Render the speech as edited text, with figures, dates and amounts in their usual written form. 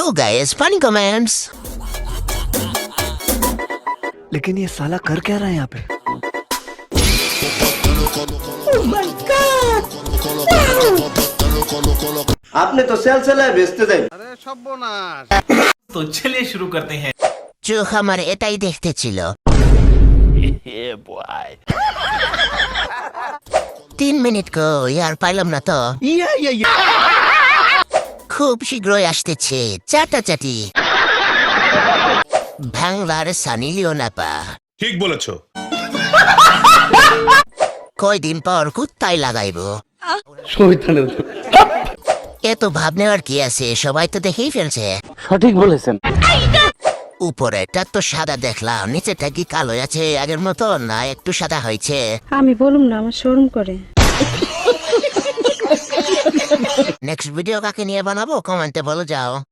So guys, funny comments. लेकिन ये साला कर क्या रहा है यहाँ पे? आपने तो सेल सेल बेचते जाए। तो चलिए शुरू करते हैं। চোখ আমার এটাই দেখতে ছিল। 3 মিনিট কই আর পাইলাম না তো। খুব শীঘ্রই আসতেছে চাটাচাটি বাংলার সানি লিওন আপা। ঠিক বলেছো। কয়দিন পর কুত্তায় লাগাইবো। এত ভাব নেওয়ার কি আছে, সবাই তো দেখেই ফেলছে। সঠিক বলেছেন। উপরেটা তো সাদা দেখলাম, নিচেটা কি কালো আছে আগের মতো না একটু সাদা হয়েছে? আমি বলুম না, আমার শরম করে। নেক্সট ভিডিও কাকে নিয়ে বানাবো কমেন্টে বলে যাও।